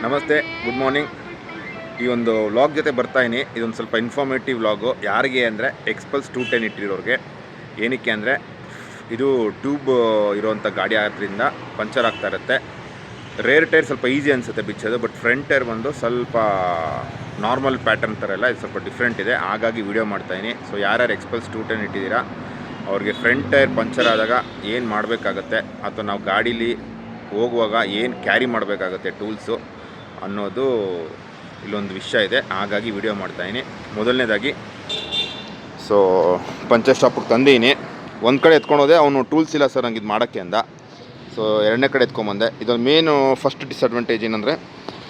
ನಮಸ್ತೆ, good morning. ಈ ಒಂದು ವ್ಲಾಗ್ ಜೊತೆ ಬರ್ತಾಯಿನಿ. ಇದೊಂದು ಸ್ವಲ್ಪ ಇನ್ಫಾರ್ಮೇಟಿವ್ ವ್ಲಾಗು. ಯಾರಿಗೆ ಅಂದರೆ ಎಕ್ಸ್ಪಲ್ಸ್ 210 ಇಟ್ಟಿರೋರಿಗೆ. ಏನಕ್ಕೆ ಅಂದರೆ ಇದು ಟ್ಯೂಬ್ ಇರೋವಂಥ ಗಾಡಿ ಆದ್ದರಿಂದ ಪಂಚರ್ ಆಗ್ತಾ ಇರುತ್ತೆ. ರೇರ್ ಟೈರ್ ಸ್ವಲ್ಪ ಈಸಿ ಅನಿಸುತ್ತೆ ಬಿಚ್ಚೋದು, ಬಟ್ ಫ್ರಂಟ್ ಟೈರ್ ಬಂದು ಸ್ವಲ್ಪ ನಾರ್ಮಲ್ ಪ್ಯಾಟರ್ನ್ ಥರ ಎಲ್ಲ ಇದು ಸ್ವಲ್ಪ ಡಿಫ್ರೆಂಟ್ ಇದೆ. ಹಾಗಾಗಿ ವಿಡಿಯೋ ಮಾಡ್ತಾಯಿನಿ. ಸೊ ಯಾರ್ಯಾರು ಎಕ್ಸ್ಪಲ್ಸ್ 210 ಇಟ್ಟಿದ್ದೀರಾ ಅವ್ರಿಗೆ ಫ್ರಂಟ್ ಟೈರ್ ಪಂಚರ್ ಆದಾಗ ಏನು ಮಾಡಬೇಕಾಗತ್ತೆ, ಅಥವಾ ನಾವು ಗಾಡೀಲಿ ಹೋಗುವಾಗ ಏನು ಕ್ಯಾರಿ ಮಾಡಬೇಕಾಗತ್ತೆ ಟೂಲ್ಸು ಅನ್ನೋದು ಇಲ್ಲೊಂದು ವಿಷಯ ಇದೆ. ಹಾಗಾಗಿ ವಿಡಿಯೋ ಮಾಡ್ತಾಯಿನಿ. ಮೊದಲನೇದಾಗಿ ಸೊ ಪಂಚರ್ ಸ್ಟಾಪಿಗೆ ತಂದೀನಿ. ಒಂದು ಕಡೆ ಎತ್ಕೊಂಡೋದೆ, ಅವನು ಟೂಲ್ಸ್ ಇಲ್ಲ ಸರ್ ನಂಗೆ ಇದು ಮಾಡೋಕ್ಕೆ ಅಂದ. ಸೊ ಎರಡನೇ ಕಡೆ ಎತ್ಕೊಂಬಂದೆ. ಇದೊಂದು ಮೇನು ಫಸ್ಟ್ ಡಿಸಡ್ವಾಂಟೇಜ್ ಏನಂದರೆ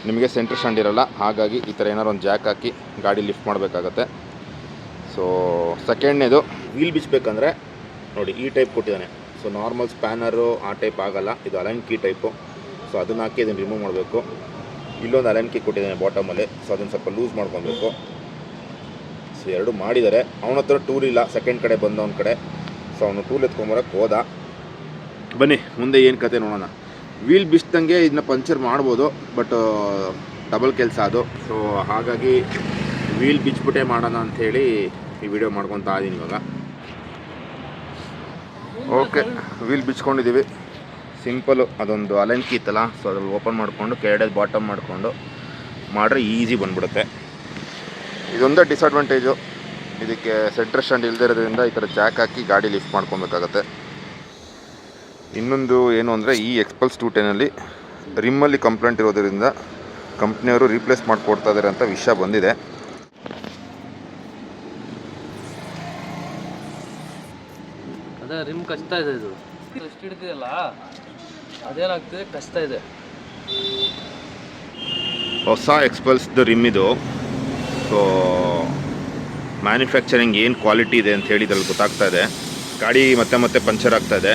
ನಿಮಗೆ ಸೆಂಟ್ರ್ ಸ್ಟ್ಯಾಂಡ್ ಇರೋಲ್ಲ. ಹಾಗಾಗಿ ಈ ಥರ ಏನಾರು ಒಂದು ಜಾಕ್ ಹಾಕಿ ಗಾಡಿ ಲಿಫ್ಟ್ ಮಾಡಬೇಕಾಗತ್ತೆ. ಸೊ ಸೆಕೆಂಡ್ನೇದು ವೀಲ್ ಬಿಚ್ಚಬೇಕಂದ್ರೆ ನೋಡಿ ಈ ಟೈಪ್ ಕೊಟ್ಟಿದ್ದಾನೆ. ಸೊ ನಾರ್ಮಲ್ ಸ್ಪ್ಯಾನರು ಆ ಟೈಪ್ ಆಗೋಲ್ಲ, ಇದು ಅಲೈನ್ ಕೀ ಟೈಪು. ಸೊ ಅದನ್ನು ಹಾಕಿ ಇದನ್ನು ರಿಮೂವ್ ಮಾಡಬೇಕು. ಇಲ್ಲೊಂದು ಅಲೈನ್ ಕೀ ಕೊಟ್ಟಿದ್ದಾನೆ ಬಾಟಮಲ್ಲಿ. ಸೊ ಅದನ್ನು ಸ್ವಲ್ಪ ಲೂಸ್ ಮಾಡ್ಕೊಬೇಕು. ಸೊ ಎರಡು ಮಾಡಿದ್ದಾರೆ. ಅವನ ಹತ್ರ ಟೂಲ್ ಇಲ್ಲ, ಸೆಕೆಂಡ್ ಕಡೆ ಬಂದವನ ಕಡೆ. ಸೊ ಅವನು ಟೂಲ್ ಎತ್ಕೊಂಬರಕ್ಕೆ ಹೋದ. ಬನ್ನಿ ಮುಂದೆ ಏನು ಕತೆ ನೋಡೋಣ. ವೀಲ್ ಬಿಚ್ದಂಗೆ ಇದನ್ನ ಪಂಚರ್ ಮಾಡ್ಬೋದು, ಬಟ್ ಡಬಲ್ ಕೆಲಸ ಅದು. ಸೊ ಹಾಗಾಗಿ ವೀಲ್ ಬಿಚ್ಬಿಟ್ಟೆ ಮಾಡೋಣ ಅಂಥೇಳಿ ಈ ವಿಡಿಯೋ ಮಾಡ್ಕೊತಾ ಇದ್ದೀನಿ ಇವಾಗ. ಓಕೆ, ವೀಲ್ ಬಿಚ್ಕೊಂಡಿದ್ದೀವಿ. ಸಿಂಪಲ್ಲು ಅದೊಂದು ಅಲೈನ್ ಕೀ ಇತ್ತಲ್ಲ, ಸೊ ಅದ್ರಲ್ಲಿ ಓಪನ್ ಮಾಡಿಕೊಂಡು ಕೆಳಗಡೆ ಬಾಟಮ್ ಮಾಡಿಕೊಂಡು ಮಾಡ್ರೆ ಈಸಿ ಬಂದ್ಬಿಡುತ್ತೆ. ಇದೊಂದೇ ಡಿಸಡ್ವಾಂಟೇಜು, ಇದಕ್ಕೆ ಸೆಂಟ್ರ್ ಸ್ಟ್ಯಾಂಡ್ ಇಲ್ಲದೇ ಇರೋದ್ರಿಂದ ಈ ಥರ ಜಾಕ್ ಹಾಕಿ ಗಾಡಿ ಲಿಫ್ಟ್ ಮಾಡ್ಕೊಬೇಕಾಗತ್ತೆ. ಇನ್ನೊಂದು ಏನು ಅಂದರೆ ಈ ಎಕ್ಸ್ಪಲ್ಸ್ 210ಅಲ್ಲಿ ರಿಮ್ಮಲ್ಲಿ ಕಂಪ್ಲೇಂಟ್ ಇರೋದರಿಂದ ಕಂಪ್ನಿಯವರು ರೀಪ್ಲೇಸ್ ಮಾಡಿಕೊಡ್ತಾ ಇದ್ದಾರೆ ಅಂತ ವಿಷಯ ಬಂದಿದೆ. ಅದೇ ರಿಮ್ ಕಚ್ತಾ ಇದೆ. ಇದು ಎಷ್ಟು ಹಿಡಿದಿದೆಯಲ್ಲ ಅದೇನಾಗ್ತಿದೆ, ಕಚ್ತಾ ಇದೆ. ಹೊಸ ಎಕ್ಸ್ಪಲ್ಸ್ದು ರಿಮ್ ಇದು. ಸೊ ಮ್ಯಾನುಫ್ಯಾಕ್ಚರಿಂಗ್ ಏನು ಕ್ವಾಲಿಟಿ ಇದೆ ಅಂತ ಹೇಳಿ ಇದ್ರಲ್ಲಿ ಗೊತ್ತಾಗ್ತಾ ಇದೆ. ಗಾಡಿ ಮತ್ತೆ ಪಂಚರ್ ಆಗ್ತಾ ಇದೆ.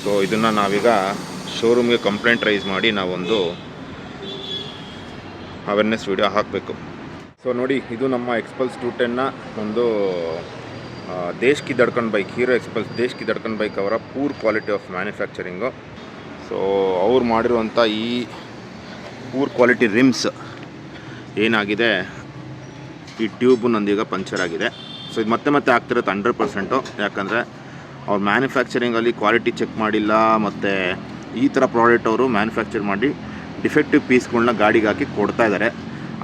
ಸೊ ಇದನ್ನು ನಾವೀಗ ಶೋರೂಮ್ಗೆ ಕಂಪ್ಲೇಂಟ್ ರೈಸ್ ಮಾಡಿ ನಾವೊಂದು ಅವೇರ್ನೆಸ್ ವಿಡಿಯೋ ಹಾಕಬೇಕು. ಸೊ ನೋಡಿ, ಇದು ನಮ್ಮ ಎಕ್ಸ್ಪಲ್ಸ್ 210ನ ಒಂದು ದೇಶ್ ಕಿ ಧಡ್ಕನ್ ಬೈಕ್, ಹೀರೋ ಎಕ್ಸ್ಪಲ್ಸ್ ದೇಶ್ ಕಿ ಧಡ್ಕನ್ ಬೈಕ್ ಅವರ poor quality of manufacturing. So ಅವ್ರು ಮಾಡಿರುವಂಥ ಈ ಪೂರ್ ಕ್ವಾಲಿಟಿ ರಿಮ್ಸ್ ಏನಾಗಿದೆ, ಈ ಟ್ಯೂಬು ನಂದೀಗ ಪಂಚರ್ ಆಗಿದೆ. ಸೊ ಇದು ಮತ್ತೆ ಆಗ್ತಿರೋದು 100%. ಯಾಕಂದರೆ ಅವ್ರು ಮ್ಯಾನುಫ್ಯಾಕ್ಚರಿಂಗಲ್ಲಿ ಕ್ವಾಲಿಟಿ ಚೆಕ್ ಮಾಡಿಲ್ಲ, ಮತ್ತು ಈ ಥರ ಪ್ರಾಡಕ್ಟ್ ಅವರು ಮ್ಯಾನುಫ್ಯಾಕ್ಚರ್ ಮಾಡಿ ಡಿಫೆಕ್ಟಿವ್ ಪೀಸ್ಗಳನ್ನ ಗಾಡಿಗೆ ಹಾಕಿ ಕೊಡ್ತಾ ಇದ್ದಾರೆ.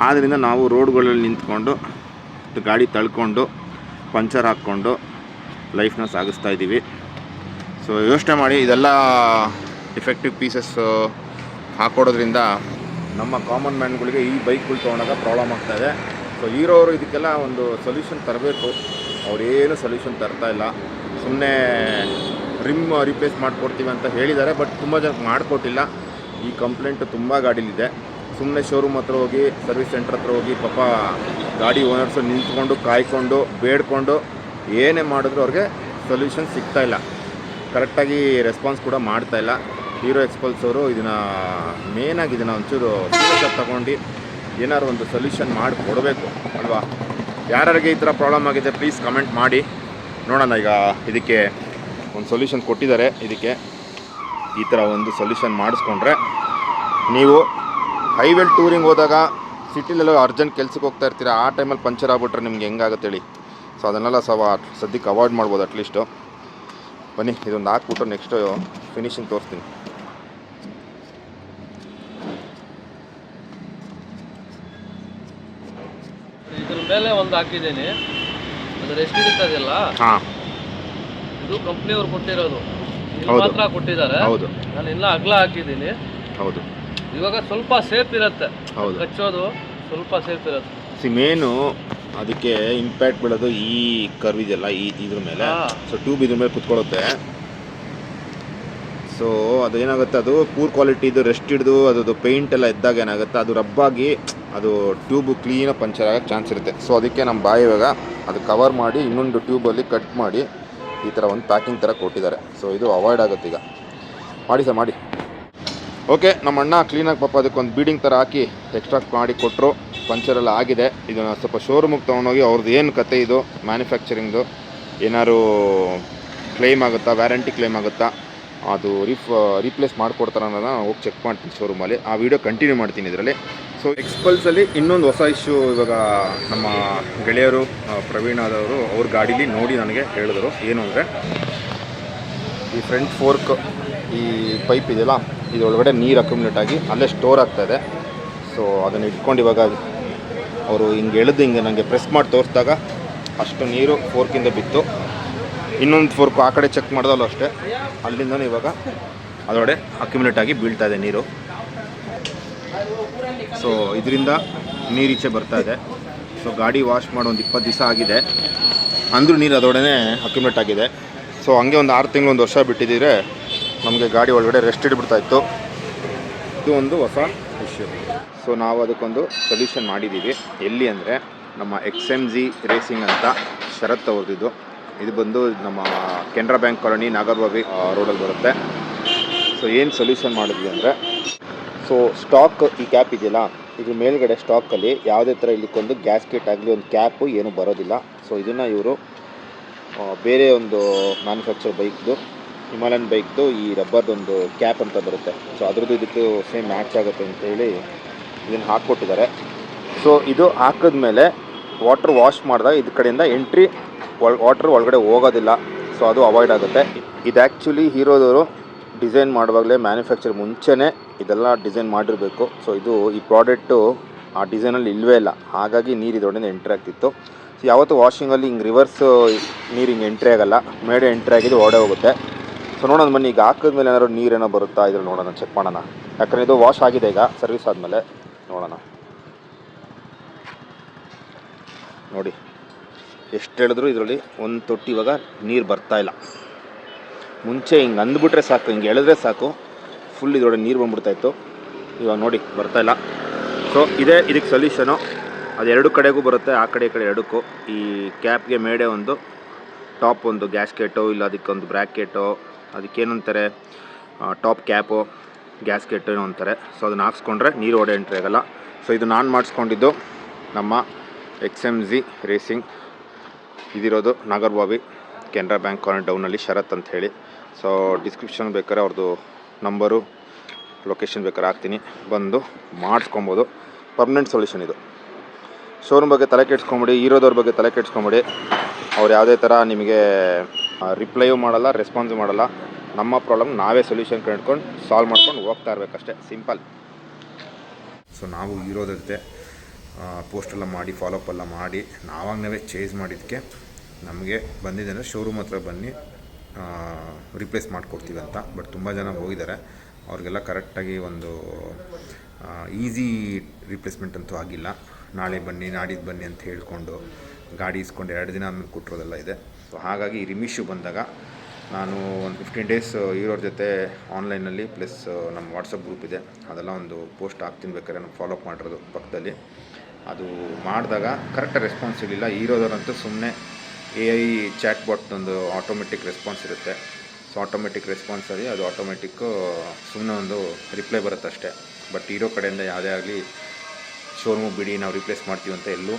ಆದ್ದರಿಂದ ನಾವು ರೋಡ್ಗಳಲ್ಲಿ ನಿಂತ್ಕೊಂಡು ಗಾಡಿ ತಳ್ಕೊಂಡು ಪಂಚರ್ ಹಾಕ್ಕೊಂಡು ಲೈಫ್ನ ಸಾಗಿಸ್ತಾ ಇದ್ದೀವಿ. ಸೊ ಯೋಚನೆ ಮಾಡಿ, ಇದೆಲ್ಲ ಡಿಫೆಕ್ಟಿವ್ ಪೀಸಸ್ ಹಾಕ್ಕೊಡೋದ್ರಿಂದ ನಮ್ಮ ಕಾಮನ್ ಮ್ಯಾನ್ಗಳಿಗೆ ಈ ಬೈಕ್ಗಳು ತೊಗೊಂಡಾಗ ಪ್ರಾಬ್ಲಮ್ ಆಗ್ತಾಯಿದೆ. ಸೊ ಹೀರೋರು ಇದಕ್ಕೆಲ್ಲ ಒಂದು ಸೊಲ್ಯೂಷನ್ ತರಬೇಕು. ಅವರೇನು ಸೊಲ್ಯೂಷನ್ ತರ್ತಾ ಇಲ್ಲ. ಸುಮ್ಮನೆ ರಿಮ್ ರಿಪ್ಲೇಸ್ ಮಾಡಿಕೊಡ್ತೀವಿ ಅಂತ ಹೇಳಿದ್ದಾರೆ, ಬಟ್ ತುಂಬ ಜನಕ್ಕೆ ಮಾಡಿಕೊಟ್ಟಿಲ್ಲ. ಈ ಕಂಪ್ಲೇಂಟು ತುಂಬ ಗಾಡೀಲಿದೆ. ಸುಮ್ಮನೆ ಶೋರೂಮ್ ಹತ್ರ ಹೋಗಿ, ಸರ್ವಿಸ್ ಸೆಂಟ್ರ್ ಹತ್ರ ಹೋಗಿ ಪಾಪ ಗಾಡಿ ಓನರ್ಸು ನಿಂತ್ಕೊಂಡು ಕಾಯ್ಕೊಂಡು ಬೇಡ್ಕೊಂಡು ಏನೇ ಮಾಡಿದ್ರು ಅವ್ರಿಗೆ ಸೊಲ್ಯೂಷನ್ ಸಿಗ್ತಾಯಿಲ್ಲ. ಕರೆಕ್ಟಾಗಿ ರೆಸ್ಪಾನ್ಸ್ ಕೂಡ ಮಾಡ್ತಾಯಿಲ್ಲ. ಹೀರೋ ಎಕ್ಸ್ಪಲ್ಸ್ ಅವರು ಇದನ್ನು ಮೇನಾಗಿ ಇದನ್ನು ಒಂಚೂರು ಸೀರಿಯಸ್ಸಾಗಿ ತಗೊಂಡು ಏನಾದ್ರು ಒಂದು ಸೊಲ್ಯೂಷನ್ ಮಾಡಿ ಕೊಡಬೇಕು ಅಲ್ವಾ. ಯಾರಿಗೆ ಈ ಥರ ಪ್ರಾಬ್ಲಮ್ ಆಗಿದೆ ಪ್ಲೀಸ್ ಕಮೆಂಟ್ ಮಾಡಿ ನೋಡೋಣ. ಈಗ ಇದಕ್ಕೆ ಒಂದು ಸೊಲ್ಯೂಷನ್ ಕೊಟ್ಟಿದ್ದಾರೆ. ಇದಕ್ಕೆ ಈ ಥರ ಒಂದು ಸೊಲ್ಯೂಷನ್ ಮಾಡಿಸ್ಕೊಂಡ್ರೆ ನೀವು ಹೈವೇಲ್ ಟೂರಿಂಗ್ ಹೋದಾಗ ಸಿಟಿಲೆಲ್ಲ ಅರ್ಜೆಂಟ್ ಕೆಲ್ಸಕ್ಕೆ ಹೋಗ್ತಾ ಇರ್ತೀರ, ಆ ಟೈಮಲ್ಲಿ ಪಂಚರ್ ಆಗ್ಬಿಟ್ರೆ ನಿಮ್ಗೆ ಹೆಂಗಾಗುತ್ತೆ ಹೇಳಿ. ಸೊ ಅದನ್ನೆಲ್ಲ ಸದ್ಯಕ್ಕೆ ಅವಾಯ್ಡ್ ಮಾಡ್ಬೋದು ಅಟ್ಲೀಸ್ಟು. ಬನ್ನಿ ಇದೊಂದು ಹಾಕ್ಬಿಟ್ಟು ನೆಕ್ಸ್ಟು ಫಿನಿಶಿಂಗ್ ತೋರಿಸ್ತೀನಿ. ಇದ್ರ ಮೇಲೆ ಒಂದು ಹಾಕಿದ್ದೀನಿ, ಅದ್ರ ಎಷ್ಟು ಹಿಡಿತದಲ್ಲ. ಹಾಂ, ಇದು ಕಂಪ್ನಿಯವ್ರು ಕೊಟ್ಟಿರೋದು, ಹೌದು ಮಾತ್ರ ಕೊಟ್ಟಿದ್ದಾರೆ. ಹೌದು, ನಾನು ಎಲ್ಲ ಅಗಲ ಹಾಕಿದ್ದೀನಿ. ಹೌದು, ಇವಾಗ ಸ್ವಲ್ಪ ಸೇಫ್ ಇರುತ್ತೆ. ಹೌದು, ಕಚ್ಚೋದು ಸ್ವಲ್ಪ ಸೇಫ್ ಇರುತ್ತೆ. ಮೇನು ಅದಕ್ಕೆ ಇಂಪ್ಯಾಕ್ಟ್ ಬೀಳೋದು ಈ ಕರ್ವ್ ಇದೆಯಲ್ಲ, ಇದ್ರ ಮೇಲೆ. ಸೊ ಟ್ಯೂಬ್ ಇದ್ರ ಮೇಲೆ ಕುತ್ಕೊಳ್ಳುತ್ತೆ. ಸೊ ಅದೇನಾಗುತ್ತೆ, ಅದು ಪೂರ್ ಕ್ವಾಲಿಟಿದು ರೆಸ್ಟ್ ಹಿಡಿದು ಅದು ಪೇಂಟ್ ಎಲ್ಲ ಎದ್ದಾಗ ಏನಾಗುತ್ತೆ, ಅದು ರಬ್ಬಾಗಿ ಅದು ಟ್ಯೂಬು ಕ್ಲೀನಾಗಿ ಪಂಚರ್ ಆಗೋಕ್ಕೆ ಚಾನ್ಸ್ ಇರುತ್ತೆ. ಸೊ ಅದಕ್ಕೆ ನಮ್ಮ ಬಾಯಿ ಇವಾಗ ಅದು ಕವರ್ ಮಾಡಿ ಇನ್ನೊಂದು ಟ್ಯೂಬಲ್ಲಿ ಕಟ್ ಮಾಡಿ ಈ ಥರ ಒಂದು ಪ್ಯಾಕಿಂಗ್ ಥರ ಕೊಟ್ಟಿದ್ದಾರೆ. ಸೊ ಇದು ಅವಾಯ್ಡ್ ಆಗುತ್ತೆ. ಈಗ ಮಾಡಿ ಸರ್, ಮಾಡಿ. ಓಕೆ, ನಮ್ಮ ಅಣ್ಣ ಕ್ಲೀನಾಗಿ ಪಾಪ ಅದಕ್ಕೊಂದು ಬೀಡಿಂಗ್ ಥರ ಹಾಕಿ ಎಕ್ಸ್ಟ್ರಾಕ್ಟ್ ಮಾಡಿ ಕೊಟ್ಟರು. ಪಂಚರೆಲ್ಲ ಆಗಿದೆ. ಇದನ್ನು ಸ್ವಲ್ಪ ಶೋರೂಮಿಗೆ ತೊಗೊಂಡೋಗಿ ಅವ್ರದ್ದು ಏನು ಕತೆ ಇದು ಮ್ಯಾನುಫ್ಯಾಕ್ಚರಿಂಗ್ದು ಏನಾದ್ರು ಕ್ಲೇಮ್ ಆಗುತ್ತಾ, ವ್ಯಾರಂಟಿ ಕ್ಲೇಮ್ ಆಗುತ್ತಾ, ಅದು ರೀಪ್ಲೇಸ್ ಮಾಡಿಕೊಡ್ತಾರೆ ಅನ್ನೋದನ್ನ ಹೋಗಿ ಚೆಕ್ ಮಾಡ್ತೀನಿ ಶೋರೂಮಲ್ಲಿ. ಆ ವಿಡಿಯೋ ಕಂಟಿನ್ಯೂ ಮಾಡ್ತೀನಿ ಇದರಲ್ಲಿ. ಸೊ ಎಕ್ಸ್ಪಲ್ಸಲ್ಲಿ ಇನ್ನೊಂದು ಹೊಸ ಇಶ್ಯೂ ಇವಾಗ ನಮ್ಮ ಗೆಳೆಯರು ಪ್ರವೀಣ್ ಆದವರು ಅವ್ರ ಗಾಡೀಲಿ ನೋಡಿ ನನಗೆ ಹೇಳಿದ್ರು. ಏನು ಅಂದರೆ ಈ ಫ್ರಂಟ್ ಫೋರ್ಕ್ ಈ ಪೈಪ್ ಇದೆಯಲ್ಲ, ಇದರೊಳಗಡೆ ನೀರು ಅಕ್ಯುಮುಲೇಟ್ ಆಗಿ ಅಲ್ಲೇ ಸ್ಟೋರ್ ಆಗ್ತಾಯಿದೆ. ಸೊ ಅದನ್ನು ಇಟ್ಕೊಂಡು ಇವಾಗ ಅವರು ಹಿಂಗೆ ಎಳೆದು ಹಿಂಗೆ ನನಗೆ ಪ್ರೆಸ್ ಮಾಡಿ ತೋರಿಸಿದಾಗ ಅಷ್ಟು ನೀರು ಫೋರ್ಕಿಂದ ಬಿತ್ತು. ಇನ್ನೊಂದು ಫೋರ್ಕು ಆ ಕಡೆ ಚೆಕ್ ಮಾಡಿದಲ್ಲೂ ಅಷ್ಟೇ, ಅಲ್ಲಿಂದನೂ ಇವಾಗ ಅದರೊಳಗೆ ಅಕ್ಯುಮುಲೇಟ್ ಆಗಿ ಬೀಳ್ತಾ ಇದೆ ನೀರು. ಸೊ ಇದರಿಂದ ನೀರೀಚೆ ಬರ್ತಾ ಇದೆ. ಸೊ ಗಾಡಿ ವಾಶ್ ಮಾಡಿ ಒಂದು 20 ದಿವಸ ಆಗಿದೆ, ಅಂದರೂ ನೀರು ಅದರೊಡನೆ ಅಕ್ಯುಮುಲೇಟ್ ಆಗಿದೆ. ಸೊ ಹಂಗೆ ಒಂದು 6 ತಿಂಗಳು 1 ವರ್ಷ ಬಿಟ್ಟಿದ್ದರೆ ನಮಗೆ ಗಾಡಿ ಒಳಗಡೆ ರೆಸ್ಟ್ ಇಟ್ಬಿಡ್ತಾಯಿತ್ತು. ಇದು ಒಂದು ಹೊಸ ಇಶ್ಯೂ. ಸೊ ನಾವು ಅದಕ್ಕೊಂದು ಸೊಲ್ಯೂಷನ್ ಮಾಡಿದ್ದೀವಿ. ಎಲ್ಲಿ ಅಂದರೆ ನಮ್ಮ XMZ ರೇಸಿಂಗ್ ಅಂತ ಶರತ್ ಅವ್ರದ್ದು. ಇದು ಬಂದು ನಮ್ಮ ಕೆನರಾ ಬ್ಯಾಂಕ್ ಕಾಲೋನಿ ನಾಗರಬಾವಿ ರೋಡಲ್ಲಿ ಬರುತ್ತೆ. ಸೊ ಏನು ಸೊಲ್ಯೂಷನ್ ಮಾಡಿದ್ವಿ ಅಂದರೆ, ಸೊ ಸ್ಟಾಕ್ ಈ ಕ್ಯಾಪ್ ಇದೆಯಲ್ಲ, ಇದ್ರ ಮೇಲ್ಗಡೆ ಸ್ಟಾಕಲ್ಲಿ ಯಾವುದೇ ಥರ ಇಲ್ಲಿಕ್ಕೊಂದು ಗ್ಯಾಸ್ಕೆಟ್ ಆಗಲಿ ಒಂದು ಕ್ಯಾಪು ಏನೂ ಬರೋದಿಲ್ಲ. ಸೊ ಇದನ್ನು ಇವರು ಬೇರೆ ಒಂದು ಮ್ಯಾನುಫ್ಯಾಕ್ಚರ್ ಬೈಕ್ದು, ಹಿಮಾಲಯನ್ ಬೈಕ್ದು ಈ ರಬ್ಬರ್ದೊಂದು ಕ್ಯಾಪ್ ಅಂತ ಬರುತ್ತೆ. ಸೊ ಅದ್ರದ್ದು ಇದಕ್ಕೆ ಸೇಮ್ ಮ್ಯಾಚ್ ಆಗುತ್ತೆ ಅಂತೇಳಿ ಇದನ್ನು ಹಾಕ್ಕೊಟ್ಟಿದ್ದಾರೆ. ಸೊ ಇದು ಹಾಕಿದ್ಮೇಲೆ ವಾಟರ್ ವಾಶ್ ಮಾಡಿದಾಗ ಇದ್ರ ಕಡೆಯಿಂದ ಎಂಟ್ರಿ ವಾಟ್ರ್ ಒಳಗಡೆ ಹೋಗೋದಿಲ್ಲ. ಸೊ ಅದು ಅವಾಯ್ಡ್ ಆಗುತ್ತೆ. ಇದು ಆ್ಯಕ್ಚುಲಿ ಹೀರೋದವರು ಡಿಸೈನ್ ಮಾಡುವಾಗಲೇ ಮ್ಯಾನುಫ್ಯಾಕ್ಚರ್ ಮುಂಚೆನೇ ಇದೆಲ್ಲ ಡಿಸೈನ್ ಮಾಡಿರಬೇಕು. ಸೊ ಇದು ಈ ಪ್ರಾಡಕ್ಟು ಆ ಡಿಸೈನಲ್ಲಿ ಇಲ್ಲವೇ ಇಲ್ಲ, ಹಾಗಾಗಿ ನೀರು ಇದರೊಳಗೆ ಎಂಟ್ರಿ ಆಗ್ತಿತ್ತು. ಸೊ ಯಾವತ್ತೂ ವಾಷಿಂಗಲ್ಲಿ ಹಿಂಗೆ ರಿವರ್ಸ್ ನೀರು ಹಿಂಗೆ ಎಂಟ್ರಿ ಆಗೋಲ್ಲ, ಮೇಡೆ ಎಂಟ್ರಿ ಆಗಿದ್ದು ಓಡೇ ಹೋಗುತ್ತೆ. ಸೊ ನೋಡೋಣ ಬನ್ನಿ, ಈಗ ಹಾಕಿದ್ಮೇಲೆ ಏನಾದ್ರು ನೀರೇನೋ ಬರುತ್ತಾ ಇದ್ರಲ್ಲಿ ನೋಡೋಣ, ಚೆಕ್ ಮಾಡೋಣ. ಯಾಕಂದರೆ ಇದು ವಾಶ್ ಆಗಿದೆ, ಈಗ ಸರ್ವಿಸ್ ಆದಮೇಲೆ ನೋಡೋಣ. ನೋಡಿ ಎಷ್ಟು ಹೇಳಿದ್ರು ಇದರಲ್ಲಿ ಒಂದು ತೊಟ್ಟಿ ಇವಾಗ ನೀರು ಬರ್ತಾಯಿಲ್ಲ. ಮುಂಚೆ ಹಿಂಗೆ ಅಂದ್ಬಿಟ್ರೆ ಸಾಕು, ಹಿಂಗೆ ಎಳೆದ್ರೆ ಸಾಕು ಫುಲ್ ಇದರೊಳಗೆ ನೀರು ಬಂದ್ಬಿಡ್ತಾಯಿತ್ತು. ಇವಾಗ ನೋಡಿ ಬರ್ತಾಯಿಲ್ಲ. ಸೊ ಇದಕ್ಕೆ ಸೊಲ್ಯೂಷನು. ಅದು ಎರಡು ಕಡೆಗೂ ಬರುತ್ತೆ, ಆ ಕಡೆ ಈ ಕಡೆ ಎರಡಕ್ಕೂ. ಈ ಕ್ಯಾಪ್ಗೆ ಮೇಡೆ ಒಂದು, ಟಾಪ್ ಒಂದು ಗ್ಯಾಸ್ಕೆಟು, ಇಲ್ಲ ಅದಕ್ಕೊಂದು ಬ್ರ್ಯಾಕೆಟು, ಅದಕ್ಕೇನಂತಾರೆ ಟಾಪ್ ಕ್ಯಾಪು ಗ್ಯಾಸ್ಕೆಟು ಏನೋ ಅಂತಾರೆ. ಸೊ ಅದನ್ನು ಹಾಕ್ಸ್ಕೊಂಡ್ರೆ ನೀರು ಒಡೆ ಎಂಟ್ರಿ ಆಗೋಲ್ಲ. ಸೊ ಇದು ನಾನು ಮಾಡಿಸ್ಕೊಂಡಿದ್ದು ನಮ್ಮ XMZ ರೇಸಿಂಗ್. ಇದಿರೋದು ನಾಗರಬಾವಿ ಕೆನರಾ ಬ್ಯಾಂಕ್ ಕಾಲೋನಿ ಡೌನಲ್ಲಿ ಶರತ್ ಅಂತ ಹೇಳಿ. ಸೊ ಡಿಸ್ಕ್ರಿಪ್ಷನ್ ಬೇಕಾದ್ರೆ ಅವ್ರದ್ದು ನಂಬರು ಲೊಕೇಶನ್ ಬೇಕಾದ್ರೆ ಹಾಕ್ತೀನಿ, ಬಂದು ಮಾಡಿಸ್ಕೊಬೋದು. ಪರ್ಮನೆಂಟ್ ಸೊಲ್ಯೂಷನ್ ಇದು. ಶೋರೂಮ್ ಬಗ್ಗೆ ತಲೆ ಕೆಡ್ಸ್ಕೊಂಬಿಡಿ, ಹೀರೋದವ್ರ ಬಗ್ಗೆ ತಲೆ ಕೆಡ್ಸ್ಕೊಂಬಿಡಿ. ಅವ್ರು ಯಾವುದೇ ಥರ ನಿಮಗೆ ರಿಪ್ಲೈಯೂ ಮಾಡಲ್ಲ, ರೆಸ್ಪಾನ್ಸು ಮಾಡಲ್ಲ. ನಮ್ಮ ಪ್ರಾಬ್ಲಮ್ ನಾವೇ ಸೊಲ್ಯೂಷನ್ ಕಂಡುಕೊಂಡು ಸಾಲ್ವ್ ಮಾಡ್ಕೊಂಡು ಹೋಗ್ತಾ ಇರಬೇಕಷ್ಟೇ, ಸಿಂಪಲ್. ಸೊ ನಾವು ಹೀರೋದ ಜೊತೆ ಪೋಸ್ಟೆಲ್ಲ ಮಾಡಿ ಫಾಲೋಅಪ್ ಎಲ್ಲ ಮಾಡಿ ನಾವಾಗೇ ಚೇಂಜ್ ಮಾಡಿದ್ದಕ್ಕೆ ನಮಗೆ ಬಂದಿದೆ ಅಂದರೆ ಶೋರೂಮ್ ಹತ್ರ ಬನ್ನಿ ರಿಪ್ಲೇಸ್ ಮಾಡಿಕೊಡ್ತೀವಿ ಅಂತ. ಬಟ್ ತುಂಬ ಜನ ಹೋಗಿದ್ದಾರೆ, ಅವ್ರಿಗೆಲ್ಲ ಕರೆಕ್ಟಾಗಿ ಒಂದು ಈಸಿ ರಿಪ್ಲೇಸ್ಮೆಂಟ್ ಅಂತೂ ಆಗಿಲ್ಲ. ನಾಳೆ ಬನ್ನಿ ನಾಡಿದ್ದು ಬನ್ನಿ ಅಂತ ಹೇಳ್ಕೊಂಡು ಗಾಡಿ ಇಸ್ಕೊಂಡು 2 ದಿನ ಆದಮೇಲೆ ಕೊಟ್ಟಿರೋದೆಲ್ಲ ಇದೆ. ಸೊ ಹಾಗಾಗಿ ರಿಮಿಶ್ಯೂ ಬಂದಾಗ ನಾನು ಒಂದು 15 ಡೇಸ್ ಇರೋರ ಜೊತೆ ಆನ್ಲೈನಲ್ಲಿ ಪ್ಲಸ್ ನಮ್ಮ ವಾಟ್ಸಪ್ ಗ್ರೂಪ್ ಇದೆ, ಅದೆಲ್ಲ ಒಂದು ಪೋಸ್ಟ್ ಹಾಕ್ತೀನಿ, ಬೇಕಾದ್ರೆ ನಾನು ಫಾಲೋಅಪ್ ಮಾಡಿರೋದು ಪಕ್ಕದಲ್ಲಿ. ಅದು ಮಾಡಿದಾಗ ಕರೆಕ್ಟಾಗಿ ರೆಸ್ಪಾನ್ಸ್ ಸಿಗಲಿಲ್ಲ. ಇರೋದರಂತೂ ಸುಮ್ಮನೆ AI ಚಾಟ್ ಬಾಟ್ ಒಂದು ಆಟೋಮೆಟಿಕ್ ರೆಸ್ಪಾನ್ಸ್ ಇರುತ್ತೆ. ಸೊ ಆಟೋಮೆಟಿಕ್ ರೆಸ್ಪಾನ್ಸಲ್ಲಿ ಅದು ಆಟೋಮೆಟಿಕ್ಕು ಸುಮ್ಮನೆ ಒಂದು ರಿಪ್ಲೈ ಬರುತ್ತೆ ಅಷ್ಟೇ. ಬಟ್ ಇರೋ ಕಡೆಯಿಂದ ಯಾವುದೇ ಆಗಲಿ ಶೋರೂಮ್ ಬಿಡಿ ನಾವು ರಿಪ್ಲೇಸ್ ಮಾಡ್ತೀವಿ ಅಂತ ಎಲ್ಲೂ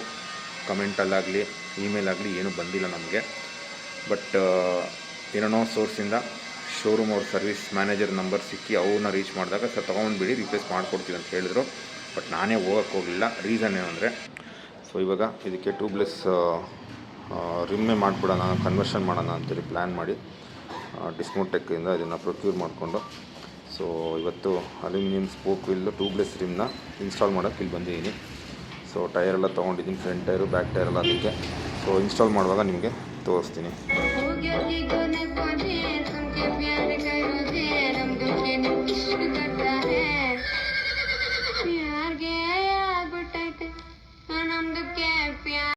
ಕಮೆಂಟಲ್ಲಾಗಲಿ ಇಮೇಲ್ ಆಗಲಿ ಏನೂ ಬಂದಿಲ್ಲ ನಮಗೆ. ಬಟ್ ಏನೋ ಸೋರ್ಸಿಂದ ಶೋರೂಮ್ ಅವ್ರ ಸರ್ವಿಸ್ ಮ್ಯಾನೇಜರ್ ನಂಬರ್ ಸಿಕ್ಕಿ ಅವ್ರನ್ನ ರೀಚ್ ಮಾಡಿದಾಗ ಸರ್ ತೊಗೊಂಡ್ಬಿಡಿ ರಿಪ್ಲೇಸ್ ಮಾಡಿಕೊಡ್ತೀವಿ ಅಂತ ಹೇಳಿದ್ರು. ಬಟ್ ನಾನೇ ಹೋಗೋಕ್ಕೆ ಹೋಗಲಿಲ್ಲ. ರೀಸನ್ ಏನಂದರೆ, ಸೊ ಇವಾಗ ಇದಕ್ಕೆ ಟ್ಯೂಬ್ಲೆಸ್ ರಿಮ್ಮೆ ಮಾಡಿಬಿಡೋಣ, ಕನ್ವರ್ಷನ್ ಮಾಡೋಣ ಅಂತೇಳಿ ಪ್ಲ್ಯಾನ್ ಮಾಡಿ ಡಿಸ್ಮೋಟೆಕ್ಕಿಂದ ಇದನ್ನು ಪ್ರೊಕ್ಯೂರ್ ಮಾಡಿಕೊಂಡು, ಸೊ ಇವತ್ತು ಅಲ್ಯೂಮಿನಿಯಂ ಸ್ಪೋಕ್ ವಿಲ್ಲು ಟ್ಯೂಬ್ಲೆಸ್ ರಿಮ್ನ ಇನ್ಸ್ಟಾಲ್ ಮಾಡೋಕ್ಕೆ ಇಲ್ಲಿ ಬಂದಿದ್ದೀನಿ. ಸೊ ಟೈರೆಲ್ಲ ತೊಗೊಂಡಿದ್ದೀನಿ, ಫ್ರಂಟ್ ಟೈರು ಬ್ಯಾಕ್ ಟೈರೆಲ್ಲ ಅದಕ್ಕೆ. ಸೊ ಇನ್ಸ್ಟಾಲ್ ಮಾಡುವಾಗ ನಿಮಗೆ ತೋರಿಸ್ತೀನಿ.